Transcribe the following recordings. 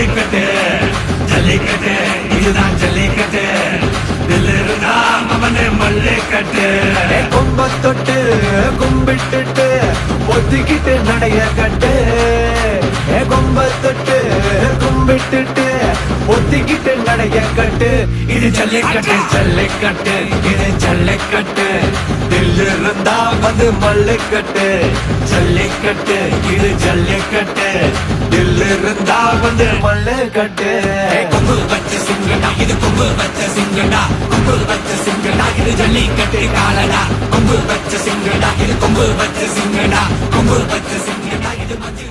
ஜல்லிக்கட்டு ஜல்லிக்கட்டு இதுதான் ஜல்லிக்கட்டு இருந்தா அவனே மல்லிக்கட்டு கொம்ப தொட்டு கும்பிட்டுட்டு ஒத்திக்கிட்டு நடைய கட்டு கொம்ப தொட்டு கும்பிட்டுட்டு ஒத்திக்கிட்டு நடைய கட்டு இது ஜல்லிக்கட்டு ஜல்லிக்கட்டு இது ஜல்லிக்கட்டு இருந்தா வந்து மல்லிக்கட்டு ஜல்லிக்கட்டு இது ஜல்லிக்கட்டு இருந்தா வந்து மல்லிக்கட்டு கொம்பு வச்ச சிங்கடா இது கொம்பு வச்ச சிங்கடா கொம்பு வச்ச சிங்கடா இது ஜல்லிக்கட்டு காலடா கொம்பு வச்ச சிங்கடா இது கொம்பு வச்ச சிங்கடா கொம்பு வச்ச சிங்கடா இது மஞ்சள்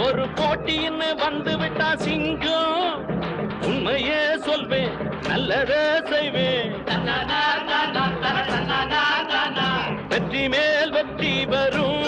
ஒரு போட்டின்னு வந்து விட்டா சிங்கம் உண்மையே சொல்வேன் நல்லதே செய்வேன் வெற்றி மேல் வெற்றி வரும்